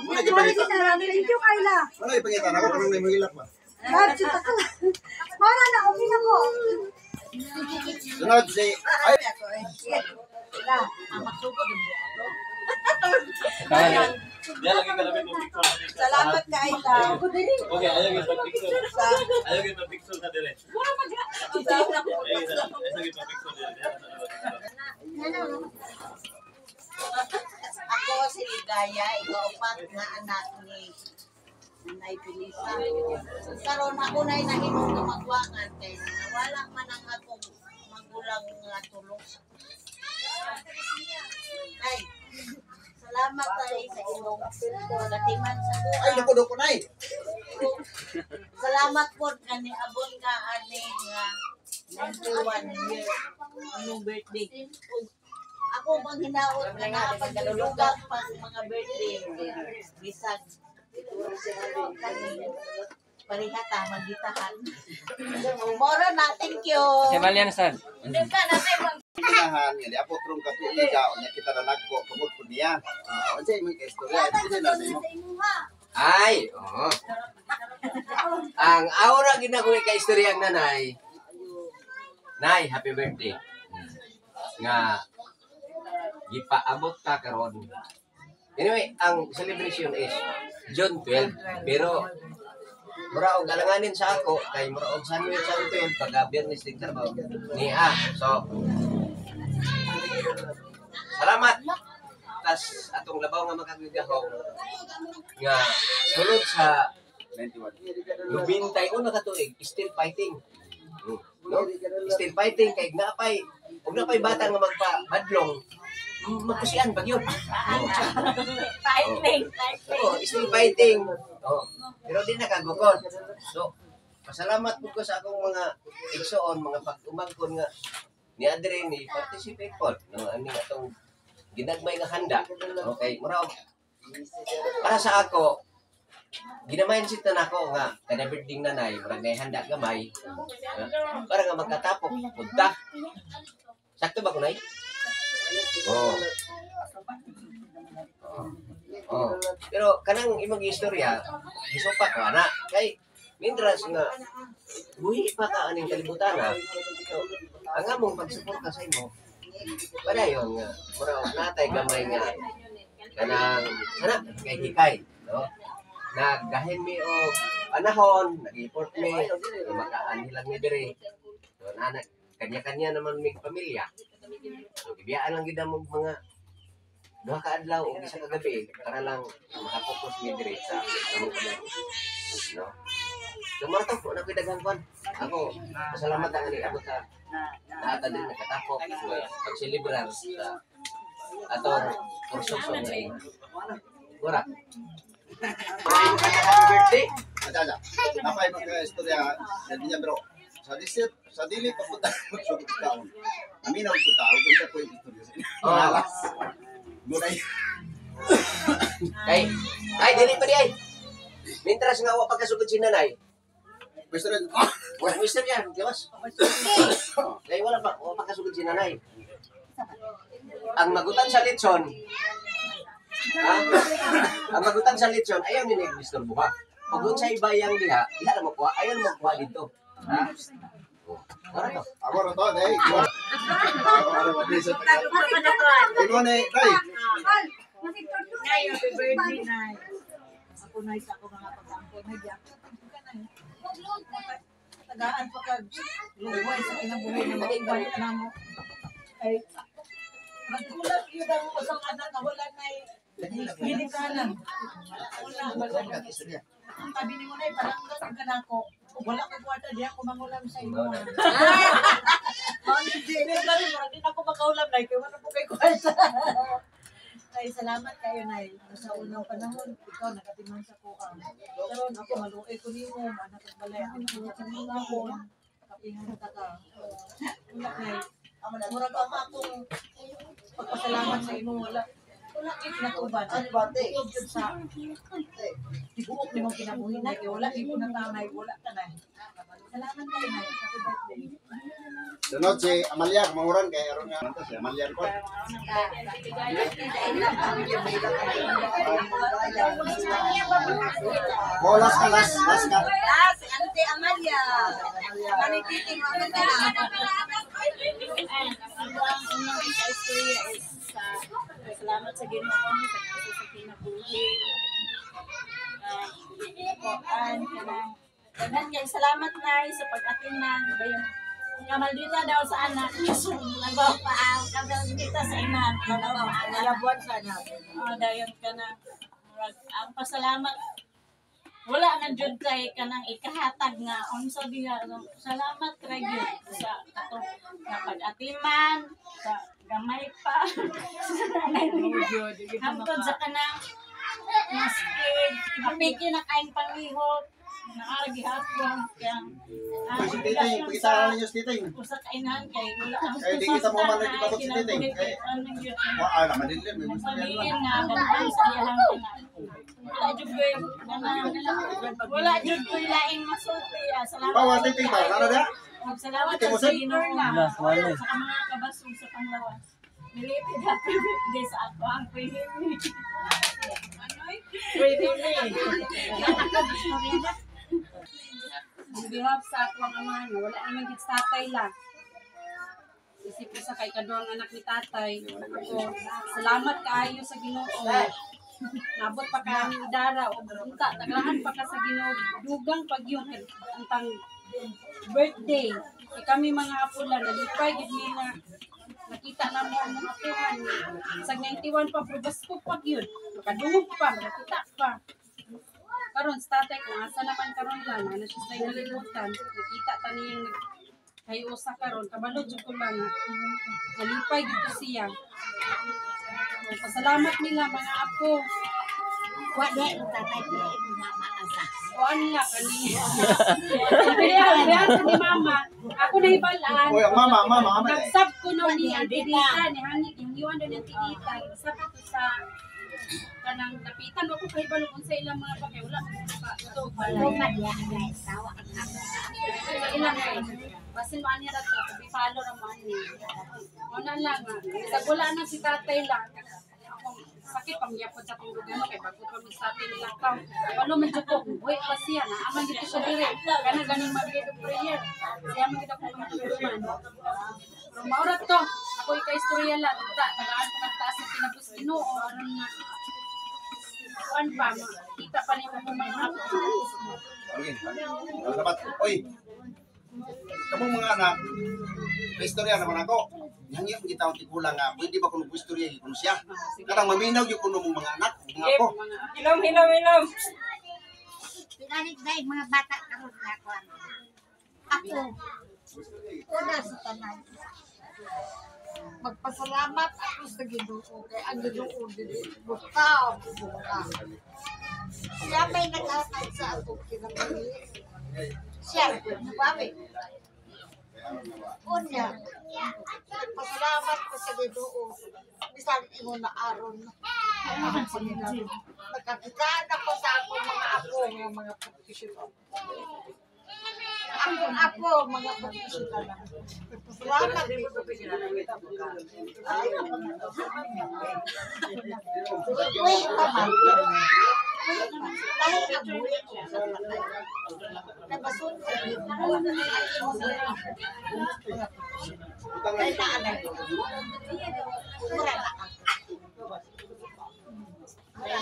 Mana ipangita? Thank you, Kayla. Mana ipangita? Ako parang may mahilak ba? Mara na, okay na po. Sunod si... Ay! Salamat Kayla. Okay, ayaw yung pag-pixel. Ayaw yung pag-pixel na dire. Ayaw yung pag-pixel dire. Ako si Ligaya, ikaw pat nga anak ni Nanay Pilisa. Karon ako na nahinog na magwangan kay wala man ang akong magulang nga tulong. Ay, salamat tayo sa imong katiman sa buhay. Ay, nakudo ko na eh. Salamat po kani abot ka ani nga 91 years anong birthday. Ako bang hinaot na napagdulugan pang mga birthday. Bisag parihata magitahan. Moro na, thank you. Si Malian San. Hindi ka natin mag Pinahan nga, apo trung katuliga, o niya kita na nagko, pagod po niya. O siya, may kaistorya. Ito din natin mo. Ay, oo. Ang aura ginagawin kay istorya ang nanay. Nay, happy birthday. Nga gipaabot ka karon. Anyway, ang celebration is June 12, pero mura og alanganin sa ako kay mura og sandwich sa 12 pagka Biyernes din trabaho niya. So salamat. Tas atong labaw nga makagigahong nga sulod sa 91 na katuig still fighting. No? Still fighting kay napay ug napay bata nga magpa-badlong magkusian pag yun. fighting. Oh, still fighting. Oh, pero di nakagukod. So, pasalamat po ko sa akong mga igsoon, mga pag-umangkon nga ni Adre ni participate po no ani atong ginagmay nga handa. Okay, mura para sa ako ginamindset na nako nga kada birthday nanay murag nay handa gamay. Para nga magkatapok punta. Sakto ba ko nay? Oh. Oh. Pero kanang imong istorya, isupa ko ana kay mintras nga buhi pa ka aning kalibutan na. Ang among pagsuporta sa imo. Padayon nga mura natay gamay nga kanang sana kay hikay, no? Naggahin mi og panahon, nag-import mi, makaan nilang ni diri. So nana kanya-kanya naman may pamilya. So, ibiyaan lang gid mo mga duha ka adlaw o isa ka gabi para lang makapokus mi diri sa among pamilya. No? So, marto po na daghang kon. Ako, pasalamat ang ani abot ka. Naata din nakatapok pag-celebrar sa atong kurso nga ora. Happy birthday. Ada. Napay magka-istorya sa niya bro. Sa dili pa punta magsugod taon. Amin ang punta ako kung sa ko yung istorya sa inyo. Gunay. Ay, dili pa di ay. Mintras nga wa pagkasugod si nanay. Pwede rin. Wala mister yan, gawas. Kaya wala pagkasugod si nanay. Ang magutan sa litson, ang magutan sa litson, ayaw ni Mr. Buha. Pag sa ibayang diha, diha na makuha, ayaw na makuha dito. Ha? Wala to. Ako rin to, eh. Ino na eh, Ray. Nay, happy birthday, Nay. Ako na isa ko mga pagkampon. Nay, tagaan pa kag luway sa kinabuhay na maibalik na mo. Ay, magkulat yun ang pasangatan na wala na ginikanan. Wala. Ang tabi ni mo na palanggan ka na ako. Wala ko kwarta di ako mangulam sa imo. Hindi ako makaulam na. Kaya wala po kay kwarta. Ay, salamat kayo, Nay. Sa unang panahon, ikaw nakatiman sa kuang. Pero ako, maluoy ko niyo, anak at balay. Ang mga ako, kapingan ka ka. Wala, Nay. Murag ang akong pagpasalamat sa imo, wala. Wala kit natuban. Ano ba, te? Ito sa tibuok ni mong kinabuhin, Nay. Wala, ito na tanay. Wala ka, Nay. Salamat kayo, Nay. Happy birthday. Sunod si Amalia, kamanguran kay aron nga ito si Amalia ko. Bolas ka las ka. Si Auntie Amalia. Manikiting mo ka na. Ang unang sa istorya is salamat sa Ginoo sa kinabuhi. Dagan kay salamat na sa pag-atinan dayon kamaldita daw sa anak nagpapaaw kamaldita sa ina Nalabuan sana. dayon kana ang pasalamat wala na jud kay kanang ikahatag nga unsa diha salamat ra gyud sa katong pag-atiman sa gamay pa hangtod sa kanang maski mapiki na kaing panglihok naaragi hapon kaya Si Titing, pagkita ninyo si Titing. usa ka inahan kay wala ang Kaya di kita mo man nagkabot si Titing. Wala naman din lang, may gusto niya pamilya lang. nga daghan sa iyang wala jud koy wala jud koy laing masulti salamat Bawa Titing ba? Nara da? Magsalamat Ate mo, sa sir? Ginoo na sa mga kabasog sa panglawas. Belated happy birthday sa ako ang pwede. Pwede On behalf sa akong ama, wala naman gid sa tatay lang. Isip ko sa kay kadong anak ni tatay. Ako, salamat kaayo sa Ginoo. Nabot pa ka ni idara o unta tagrahan pa ka sa Ginoo. Dugang pagyon antang birthday. Kami mga apula nalipay gid mi na nakita na mo ang mga apuhan. Sa 91 pa probasko pag yun. Makadungog pa, makita pa. Karon sa tatay ko, asa naman karon lang, ano siya sa nalimutan. Nakita ta niyang kayo usa karon, kabalo jud ko lang. Nalipay dito siya. Pasalamat nila mga apo. Wala yung tatay ko yung mama asa. O anla kani. Sabi ni mama, ako na ibalaan. Oy, mama. Nagsab ko no ni Antidita, ni hangit, yung iwan doon yung Antidita. Nagsab ko sa kanang tapitan, ako kay balong sa ilang mga pakay. Wala pa. Ito, Roman ya, guys. Tawa ang sa ilang ay. Basin mo ani rato, sabi follow ra mo ani. O na lang, sa wala na si tatay lang. Ako, sakit pangyapon sa pangdugan mo, kay bago pa mi sa atin nilang count. Walo man dyan ko, buhay pa siya na. Aman dito siya dire. Kana ganing mag-read of prayer. Siya man kita kung mag-prayer. Pero maurat to, ako ika-istorya lang. Tagaan ko kagtaas ng pinabos Ginoo. Ano nga. Kuan pa, kita pa rin mo mga ako. Okay. Dapat. Oy. Kamong mga anak, may istorya naman ako. Hangyo ang gitaw ti kulang nga, pwede ba kuno istorya kuno siya? Kadang maminaw yung kuno mong mga anak, mga ako. Hilom. Pinalit na yung mga bata karon na ako. Ako, una sa tanan. Magpasalamat ako sa Ginoo kay ang Ginoo dili butaw buka. Siya may nag-atay sa ato kinabuhi. Siya, nabawi. Unya, nagpasalamat ko sa Ginoo. Bisan imo na aron. Nagkakitaan ako sa akong mga apo nga mga professional. Akong apo mga professional lang. Nagpasalamat din professional lang. Uy, taman. Dahil ang buhay ko sa tatay. Nabasun ko. Kaya naanay ko. Mura na ako. Ay,